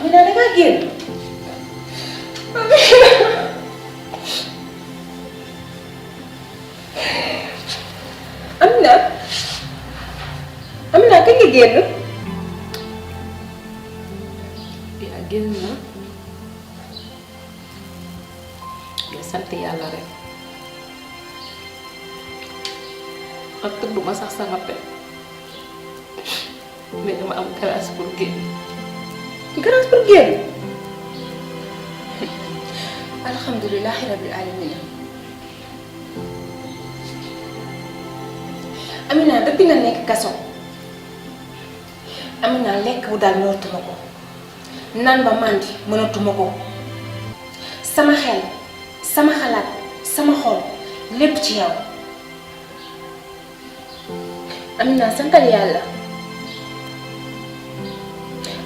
Amina da ngaa génn. Amina. Amina kañ nga génn. yaa génn na nga sant yàlla rek ak tëdduma sax sama pet mais dama am grâce pour génn. grâce pour génn. alhamdulilahi rabbil alamin. Amina depuis nga nekk kaso. Amina lekk bu daal mënatuma ko. naan ba màndi mënatuma ko. sama xel sama xalaat sama xol lépp ci yow. Amina santal yàlla.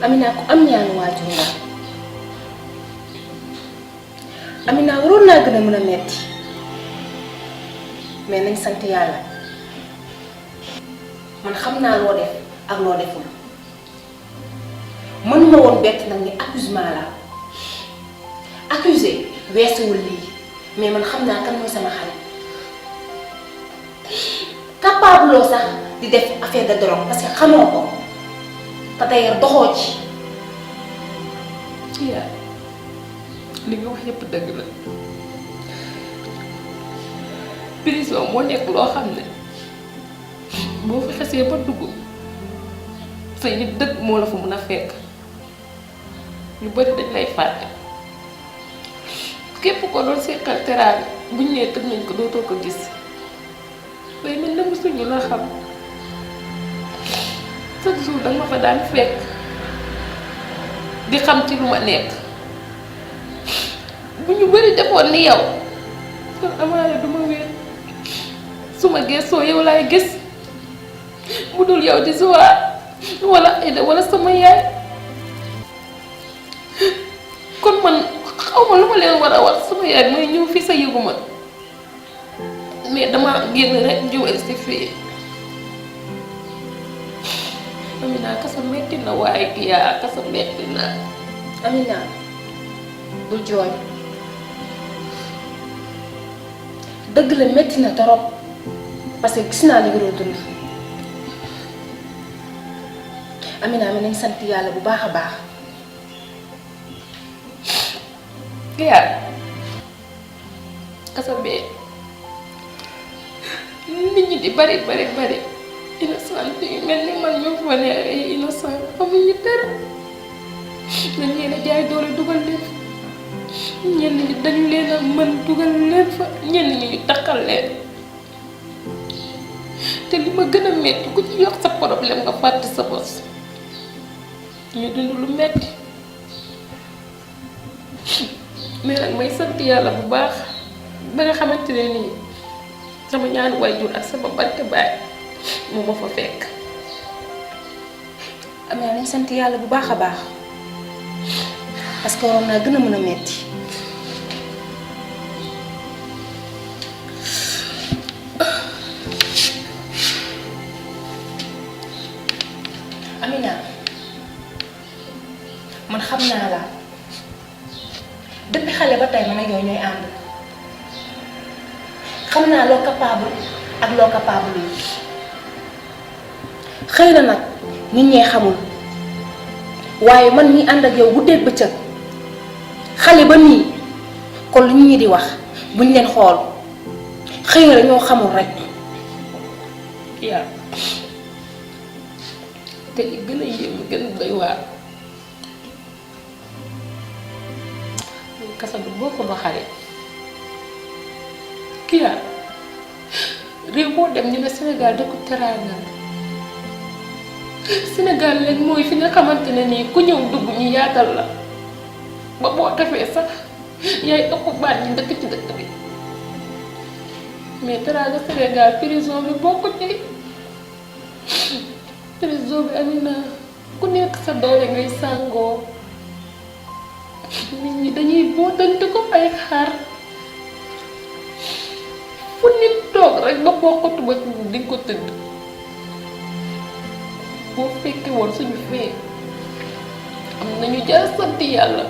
Amina ku am ñaanu waajur nga. Amina waroon naa gën a mën a metti mais nañ sant yàlla. man xam naa loo def ak loo deful. mënuma woon bett nag ni accusement la accusé weesuwul lii mais man xam naa kan mooy sama xale. capable loo sax di def affaire de drogue parce que xamoo ko te d'ailleurs doxoo ci. yaa li nga wax yépp dëgg la prison moo nekk loo xam ne boo fi xesee ba dugg say nit dëgg moo la fa mën a fekk ñu bari dañ lay fàtte képp ko doon seqal teraanga buñ nee tëj nañ ko dootoo ko gis day mel ne mësuñu la xam chaque jour danga ma fa daan fekk di xam ci lu ma nekk bu ñu bari defoon ni yow kon amaana du ma wéet su ma gëstoo yow laay gis bu dul yow di Zoa wala Aïda wala sama yaay kon man xaw ma lu ma leen war a wax sama yaay mooy ñëw fii sa yëgu ma mais dama génn rek jiwal si fii. Amina kasa metti na waaye yaa kasa metti na. Amina bul jooy dëgg la metti na torop parce que gis naa li nga doon dund. Amina mi nañ sant yàlla bu baax a baax. yaa kasa bee nit ñi di bari innocent yu mel ni man ñoo fa ne ay innocent xamuñu dara dañ leen a jaay doole dugal leen ñenn ñi dañu leen a mën dugal leen fa ñenn ñi ñu takkal leen te li ma gën a metti ku ci yokk sa problème nga fàtte sa bos ñu dund lu metti mais nag may sant yàlla bu baax ba nga xamante ne nii sama ñaanu waajur ak sama barke baay moo ma fa fekk. Amina nañ sant yàlla bu baax a baax parce que waroon naa gën a mën a metti. Amina man xam naa la depuis xale ba tey man ak yow ñooy ànd xam naa loo capable ak loo capable yi xëy na nag nit ñee xamul waaye man mi ànd ak yow guddeeg bëccëg xale ba nii kon lu ñi di wax buñ leen xool xëy na dañoo xamul rek. yaa te li gën a yéem gën a doy waar kasa du boo ko doxalee kii yaa réew moo dem ñu ne Sénégal dëkku teraanga Sénégal leen mooy fi nga xamante ne nii ku ñëw dugg ñu yaatal la ba boo tafee sax yaay ëpp baat ñi dëkk ci dëkk bi mais teraanga Sénégal prison bi bokku ci prison bi Amina ku nekk sa doole ngay sàngoo nit ñi dañuy bootante ko ay xaar fu nit toog rek ba bokkatu ba di ko tëdd boo fekkee woon suñu fee am nañu jaar sant yàlla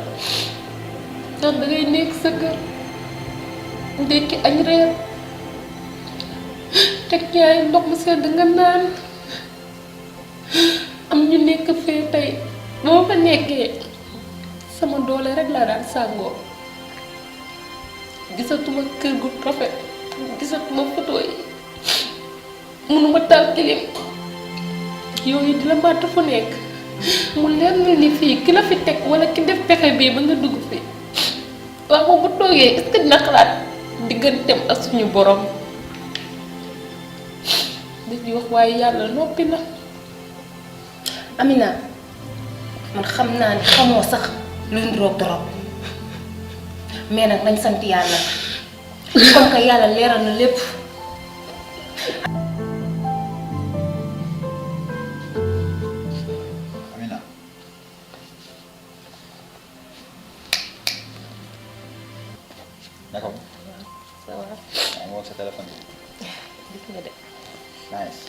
ndax dangay nekk sa kër ndekki añ reer teg ñaari ndox mu sedd nga naan am ñu nekk fee tey boo fa nekkee sama doole rek laa daan sàngoo gisatuma kër gu rafet gisatuma photo yi mënuma taal kilim yooyu di la màtt fu nekk mu leer na ni fii ki la fi teg wala ki def pexe bii ba nga dugg fi waaw moom bu toogee est-ce que dina xalaat digganteem ak suñu borom dañuy wax waaye yàlla noppi na. Amina man xam naa ni xamoo sax luy ndroog dorog mais nag nañ sant yàlla comme que yàlla leeral na lépp. Amina d'accord. ça va. yaa ngi woon sa téléphone bi. gis nga de. nice.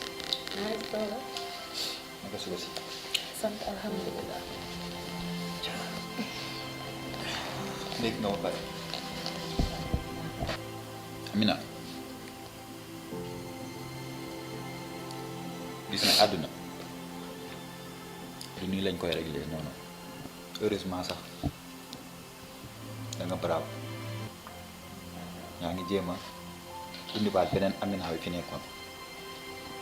ça va. naka suba si. sant alhamdulilah. léegi nga ma pare. Amina gis na àdduna du nii lañ koy réglé noonu heureusement sax da nga brave yaa ngi jéem a indiwaat beneen Amina bi fi nekkoon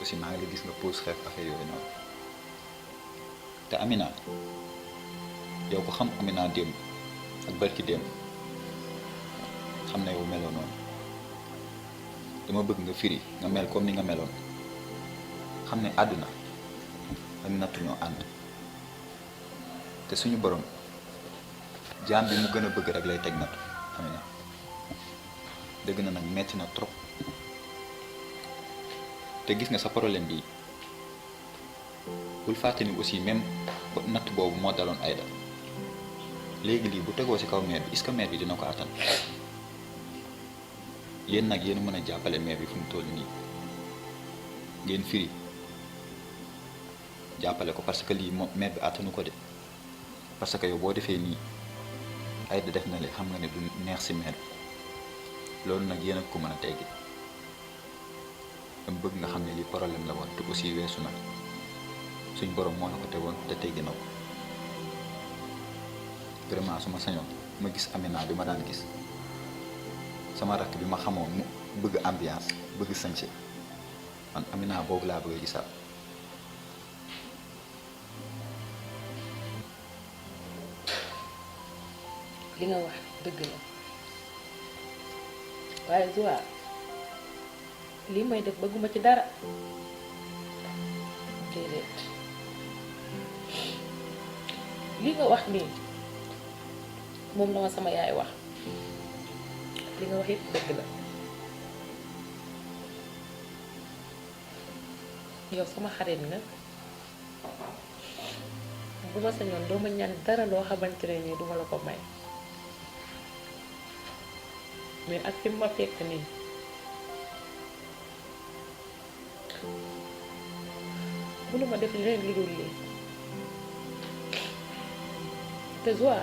aussi maa ngi la gis nga pause xeef affaire yooyu noonu te Amina yow ko xam Amina démb ak barki démb xam na yow meloo noonu dama bëgg nga firi nga mel comme ni nga meloon xam ne àdduna ak nattu ñoo ànd te suñu borom jaam bi mu gën a bëgg rek lay teg nattu Amina dëgg na nag metti na trop te gis nga sa problème bi bul fàtte ni aussi même natt boobu moo daloon Aïda léegi lii bu tegoo ci kaw mère bi est-ce que mère bi dina ko attan yéen nag yéen mën a jàppale mère bi fu mu toll nii ngeen firi jàppale ko parce que lii moom mère bi attanu ko de parce que yow boo defee nii Aïda def na li xam nga ne du neex ci mère bi loolu nag yéen a ko mën a teggi dama bëgg nga xam ne lii problème la woon te aussi weesu na suñ borom moo la ko tegoon te teggi na ko vraiment su ma sañoon ma gis Amina bi ma daan gis sama rakk bi ma xamoon mu bëgg ambiance bëgg sañse man Amina boobu laa bëgg a gisaat. li nga wax dëgg la waaye Zoa lii may def bëgguma ci dara déedéet li nga wax nii moom la ma sama yaay wax li nga wax yëpp dëgg la yow sama xarit nga bu ma sañoon doo ma ñaan dara loo xamante ne nii duma la ko may mais ak fi ma fekk nii mënuma def leneen lu dul lii te Zoa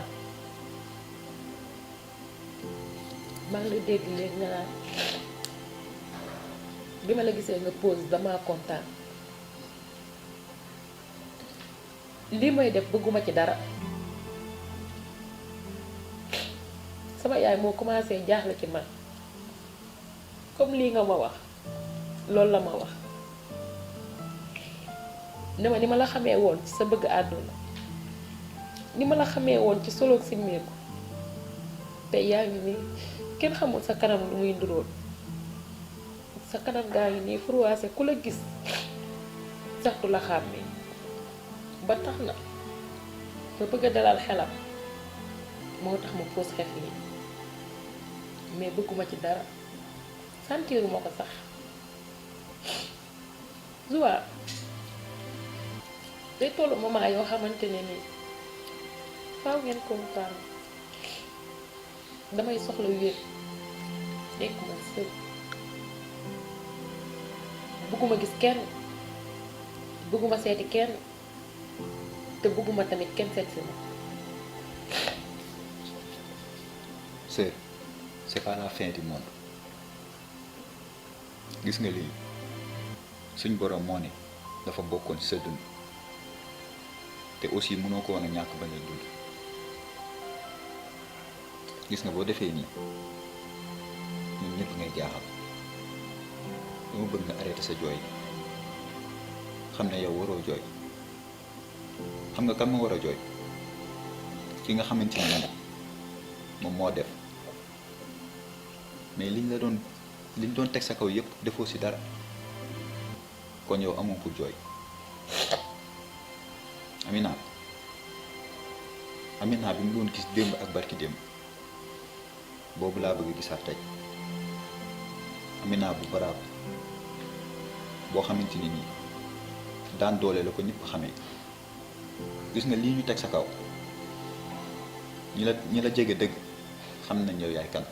maa ngi lay dégg léegi nga naan bi ma la gisee nga pause damaa kontaan lii may def bëgguma ci dara sama yaay moo commencé jaaxle ci man comme lii nga ma wax loolu la ma wax ne ma ni ma la xamee woon ci sa bëgg àdduna ni ma la xamee woon ci solo simmeeku te yaa ngi nii kenn xamul sa kanam lu muy nduroon sa kanam gaa ngi nii froissé ku la gis sax du la xàmmee ba tax na ba bëgg a dalal xelam moo tax ma pose xef yi mais bëgguma ci dara sentiruma ko sax Zoa day tollu moment yoo xamante ne nii faaw ngeen comprendre damay soxla wér nekk ma sël bëgguma gis kenn bëgguma seeti kenn te bëgguma tamit kenn seet si ma sœur c'est pas la fin du monde gis nga lii suñ borom moo ne dafa bokkoon ci sa dund te aussi mënoo ko woon a ñàkk bañ a dund gis nga boo defee nii ñun ñëpp ngay jaaxal dama bëgg nga arrêté sa jooy xam ne yow waroo jooy xam nga kan moo war a jooy ki nga xamante ni moom moo def mais liñ doon teg sa kaw yëpp defoo ci dara kon yow amoo pour jooy Amina bi mu doon gis démb ak barki démb boobu laa bëgg gisaat tey Amina bu baraab boo xamante ni nii daan doole la ko ñëpp xamee gis nga lii ñu teg sa kaw ñi la jege dëgg xam nañ yow yaay kan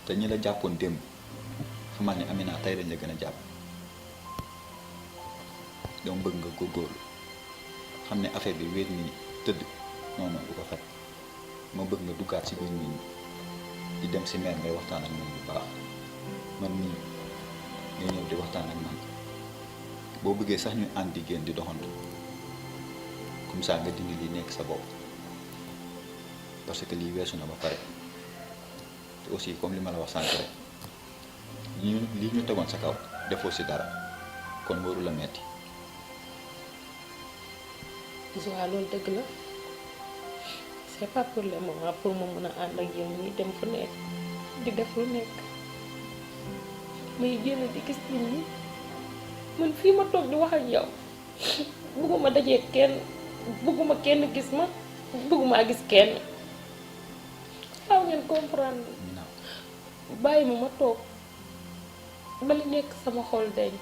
te ñi la jàppoon démb xamal ni Amina tey dañ la gën a jàpp dama bëgg nga góorgóorlu xam ne affaire bi wéet nii tëdd non du ko faj ma bëgg nga duggaat ci biir nit ñi di dem ci mère ngay waxtaan ak moom bu baax man nii ngay ñëw di waxtaan ak man boo bëggee sax ñu ànd di génn di doxantu comme ça nga dindi li nekk sa bopp parce que lii weesu na ba pare te aussi comme li ma la wax sànq rek lii ñu tegoon sa kaw defoo ci dara kon waru la metti waaw loolu dëgg la c'est pas pour le moment pour ma mën a ànd ak yow ñuy dem fu nekk di def lu nekk may génn di gis nit ñi man fii ma toog di wax ak yow bëgguma dajee kenn bëgguma kenn gis ma bëgguma gis kenn xaw ngeen comprendre bàyyi ma toog ba li nekk sama xol dañ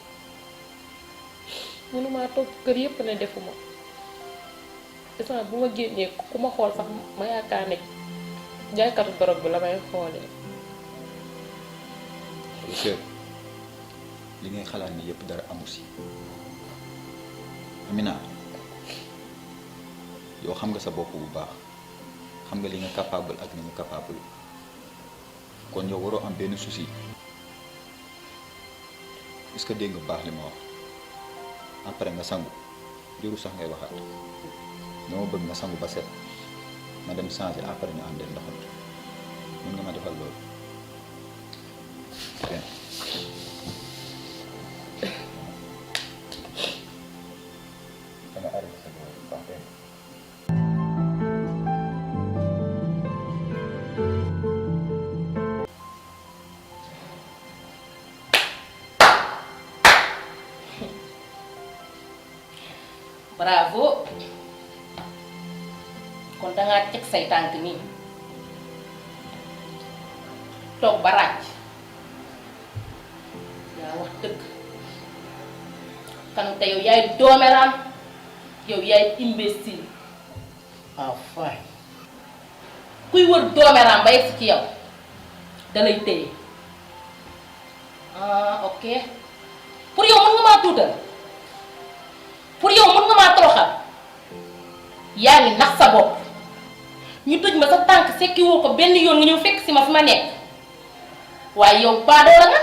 mënuma toog kër yépp ne defuma instant bu ma génnee ku ma xool sax ma yaakaar ne jaaykatu dorog bi la may xoolee. sœur li ngay xalaat ni yëpp dara amu si Amina yow xam nga sa bopp bu baax xam nga li nga capable ak li nga capable kon yow waroo am benn souci est-ce que dégg nga baax li ma wax après nga sangu jëru sax ngay waxaat ñoo bëgg nga sangu ba set ma dem changer après ñu àndee ndoxantu mën nga ma defal loolu bien. danga arrêté sa bopp bu baax bien. bravo kon dangaa teg say tànk nii toog ba ràcc yaa wax dëgg Kanouté yow yaay dooméram yow yaay imbécile enfin kuy wër dooméram ba yegg ci yow dalay téye ah ok pour yow mën nga maa tuutal pour yow mën nga maa toroxal yaa ngi nax sa bopp ñu tëj ma sa tànk sekki woo ko benn yoon nga ñëw fekk si ma fi ma nekk waaye yow baadoola nga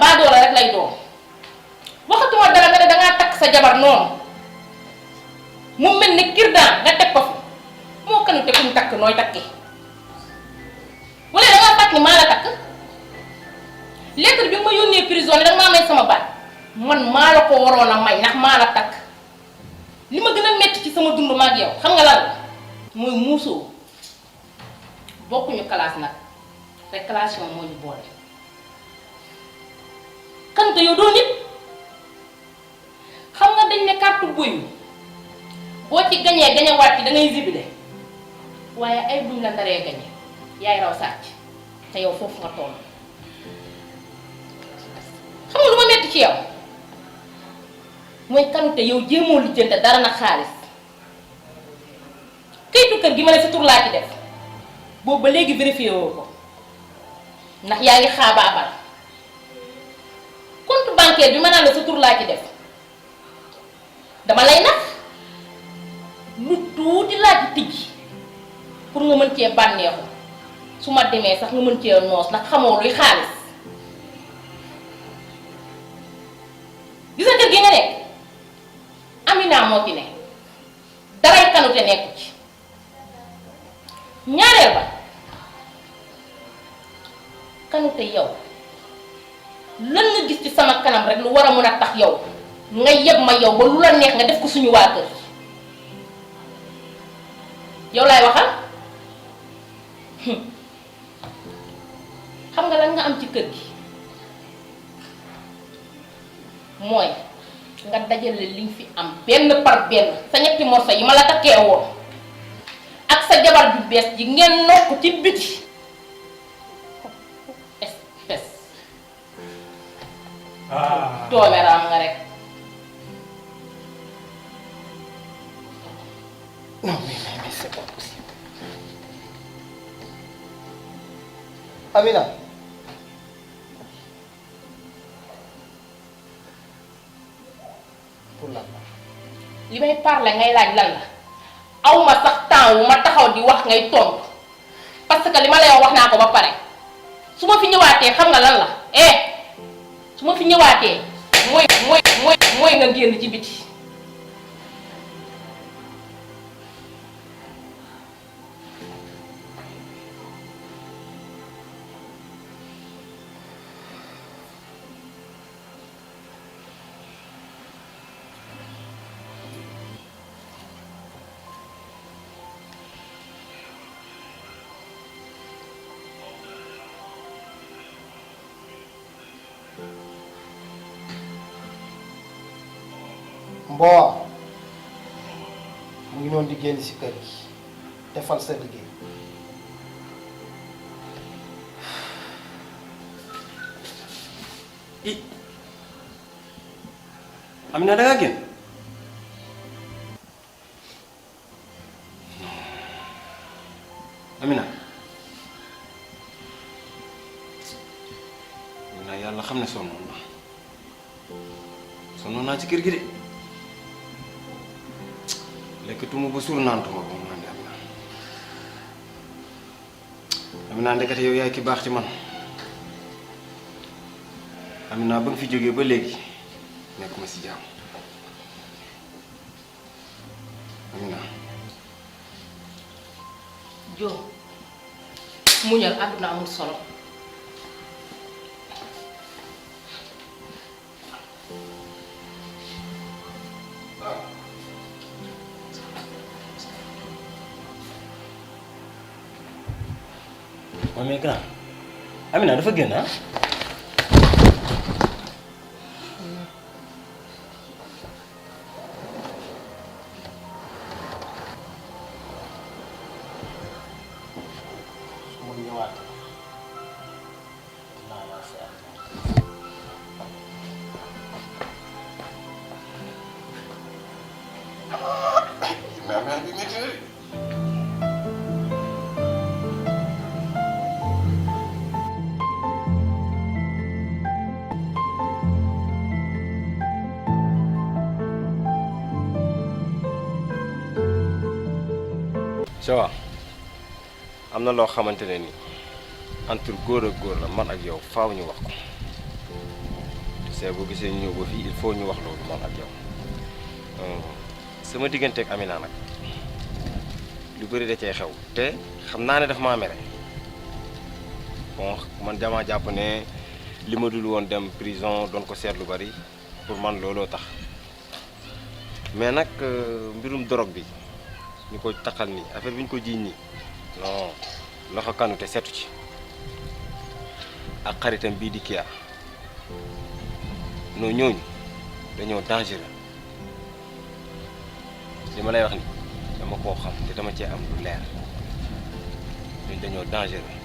baadoola rek lay doon waxatuma dara nga ne dangaa takk sa jabar noonu mu mel ni kirdaan nga teg ko fi moo Kanouté ku ñu takk nooy takki wala dangaa fàtt ni maa la takk lettre bi ma yónnee prison ne danga maa may sama baat man maa la ko waroon a may ndax maa la takk li ma gën a metti ci sama dund maag yow xam nga lan mooy muusoo bokkuñu classe nag réclamation moo ñu boole Kanouté yow doo nit xam nga dañ ne carte buy boo ci gañee gañewaat ci da ngay zibile waaye ay buñ la ndaree gañe yaay raw sàcc te yow foofu nga toll xam nga lu ma metti ci yow mooy Kanouté yow jéemoo lijjante dara na xaalis kayitu kër gi ma ne sa tur laa ci def boobu ba léegi vérifié woo ko ndax yaa ngi xaabaabal compte bancaire bi ma naan la sa tur laa ci def dama lay nax lu tuuti laa ci tijji pour nga mën cee bànneexu su ma demee sax nga mën cee noos ndax xamoo luy xaalis gis nga kër gi nga nekk Amina moo ci ne daray kanute nekku ci ñaareel ba kanute yow lan nga gis ci sama kanam rek lu war a mën a tax yow nga yeb ma yow ba lu la neex nga def ko suñu waa kër yow laay waxal xam nga lan nga am ci kër gi mooy nga dajale liñ fi am benn par benn sa ñetti morso yi ma la takkee woon ak sa jabar ju bees ji ngeen nokk ci biti espèce doomeraam nga rek non mais c'est pas possible. Amina. pour lan la. li may parler ngay laaj lan la aw ma sax temps wu ma taxaw di wax ngay tontu parce que li ma lay wax naa ko ba pare su ma fi ñëwaatee xam nga lan la su ma fi ñëwaatee mooy nga génn ci biti. Mbowa mu ngi noonu di génn ci kër gi defal sa liggéey. Amina da nga génn Amina yàlla xam ne sonnoon naa ci kër gi de lekkatuma ba suur naantuma ba mu naan Amina ndekete yow yaay ki baax ci man Amina ba nga fi jógee ba léegi nekkuma ci jàmm Amina Jo muñal àdduna amul solo mais grand Amina dafa génn ah. su ma ñëwaatee dinaa la fi am. Sowa am na loo xamante ne ni entre góor ak góor la man ak yow faaw ñu wax ko te boo gisee ñu ñëw ba fii il faut ñu wax loolu man ak yow sama diggante ak Amina nag lu bëri da cee xew te xam naa ne daf maa mere bon man dama jàpp ne li ma dul woon dem prison doon ko seet lu bari pour man looloo tax mais nag mbirum drogue bi ñu ko taxal nii affaire bi ñu ko jiiñ nii non loxo Kanouté setu ci ak xaritam bii di Kia non ñooñu dañoo dangereux li ma lay wax ni dama koo xam te dama cee am lu leer ñun dañoo dangereux.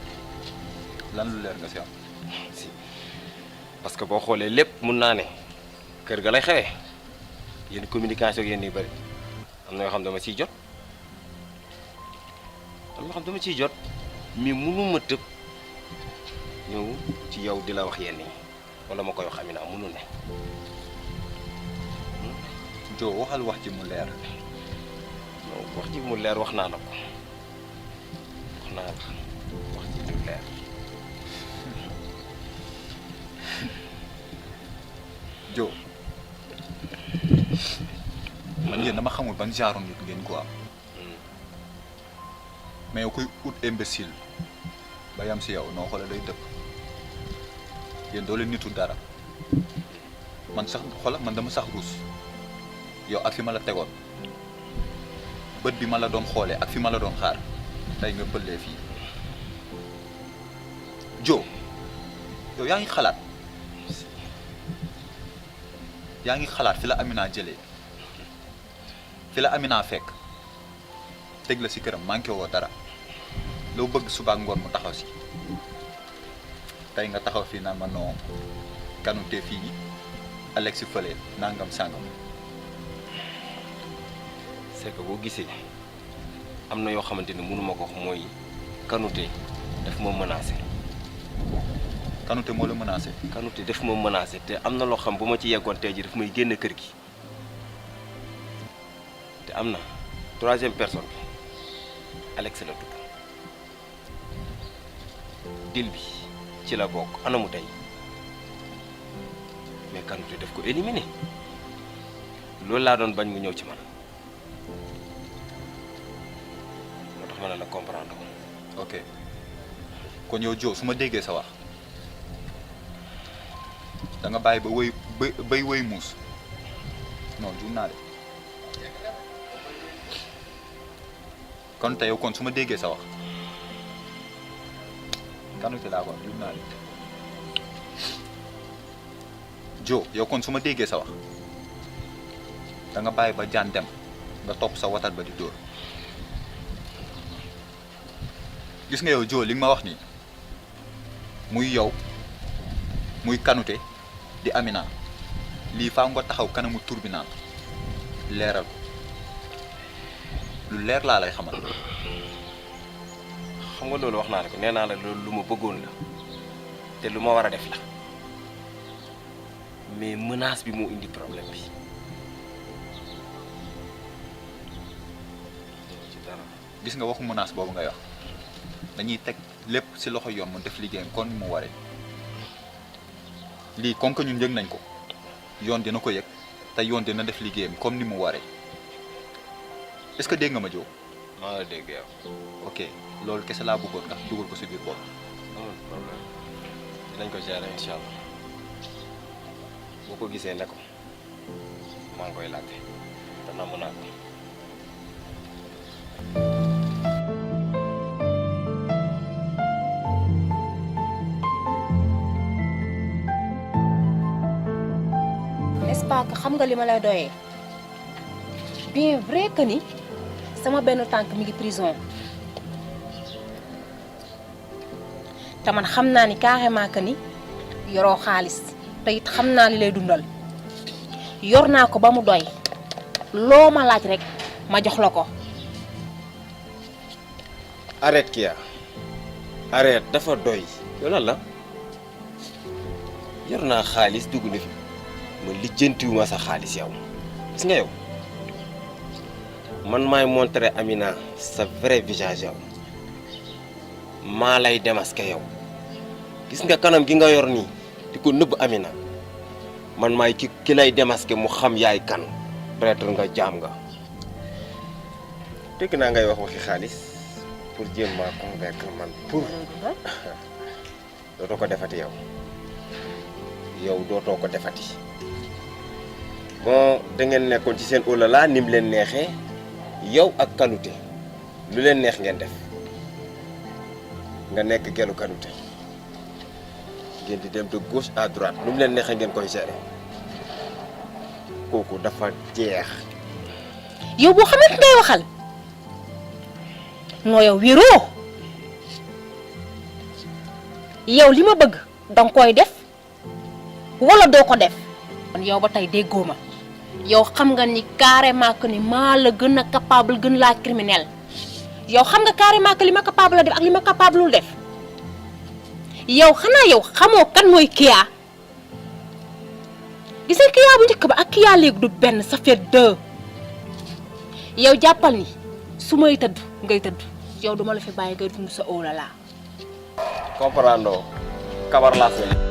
lan lu leer nga si am. si parce que boo xoolee lépp mun naa ne kër ga lay xewee yenn communication ak yenn yu bëri am na yoo xam dama ciy jot. am na xam dama ciy jot mais mënuma tëb ñëw ci yow di la wax yenn yi wala ma koy wax Amina mënul ne. Jo waxal wax ci mu leer. wax ji mu leer wax naa la ko naa la wax ci lu leer. Jo man yéen dama xamul ban genre nit ngeen quoi mais yow kuy ut imbécile ba yam si yow noo xoolee day dëpp yéen doo leen nitu dara man sax xoola man dama sax ruus yow ak fi ma la tegoon bët bi ma la doon xoolee ak fi ma la doon xaar tey nga bëllee fii Jo yow yaa ngi xalaat fi la Amina jëlee fi la Amina fekk teg la si këram manqué woo dara loo bëgg suba ak ngoon mu taxaw si tey nga taxaw fii naan ma non Kanouté fii Alex si fële nangam sangam. c'est que boo gisee am na yoo xamante ni mënu ma ko wax mooy Kanouté daf ma menacé. Kanouté moo la menacé. Kanouté daf ma menacé te am na loo xam bu ma ci yeggoon tey ji daf may génn kër gi te am na troisième personne bi Alex la tudd dil bi ci la bokk anamu tey mais Kanouté daf ko éliminé loolu laa doon bañ mu ñëw ci man moo tax ma ne la comprendre ko. ok kon yow Jo su ma déggee sa wax da nga bàyyi ba wëy bay wëy muus non juum naa de kon tey yow kon su ma déggee sa wax Kanouté laa ko juum naa de Jo yow kon su ma déggee sa wax da nga bàyyi ba jaan dem nga topp sa watat ba di dóor gis nga yow Jo li nga ma wax nii muy yow muy Kanouté di Amina lii faa nga taxaw kanamu tribunal leeral ko lu leer laa lay xamal. xam nga loolu wax naa la ko nee naa la loolu lu ma bëggoon la te lu ma war a def la mais menace bi moo indi problème bi. ci dara gis nga waxu menace boobu ngay wax dañuy teg lépp ci loxo yoon mu def liggéeyam kon mu waree lii comme que ñun yëg nañ ko yoon dina ko yëg te yoon dina def liggéeyam comme ni mu waree est-ce que dégg nga ma Jo. maa la dégg yow. ok loolu kese laa bëggoon nga dugal ko ci biir boobu. amul problème dinañ ko gérer incha allah boo ko gisee ne ko maa ngi koy laajte te namm naa ko. n'est-ce pas que xam nga li ma lay doyee bien vrai que ni sama benn tànk mi ngi prison te man xam naa ni carrément que ni yoroo xaalis te it xam naa li lay dundal yor naa ko ba mu doy loo ma laaj rek ma jox la ko. arrête Kia arrête dafa doy. yow lan la yor naa xaalis dugg na fi ma lijjantiwuma sa xaalis yow gis nga yow man maay montrer Amina sa vrai visage yow maa lay démasquer yow gis nga kanam gi nga yor nii di ko nëbb Amina man maay ki lay démasquer mu xam yaay kan prêtre nga jaam nga. dégg naa ngay wax waxi xaalis pour jéem maa convaincre man pour dootoo ko defati yow dootoo ko defati bon da ngeen nekkoon ci seen olala ni mu leen neexee yow ak Kanouté lu leen neex ngeen def nga nekk gelu Kanouté ngeen di dem de gauche à droite lu mu leen neexee ngeen koy gérer kooku dafa jeex. yow boo xamante ngay waxal noo yow wéroo yow li ma bëgg danga koy def wala doo ko def kon yow ba tey déggoo ma yow xam nga ni carrément que ni maa la gën a capable gën laa criminel yow xam nga carrément que li ma capable la def ak li ma capable lul def yow xanaa yow xamoo kan mooy Kia gis nga Kia bu njëkk ba ak Kia léegi du benn ça fait deux yow jàppal ni su may tëdd ngay tëdd yow duma la fi bàyyi ngay dund sa óola laa comprendre kabar laa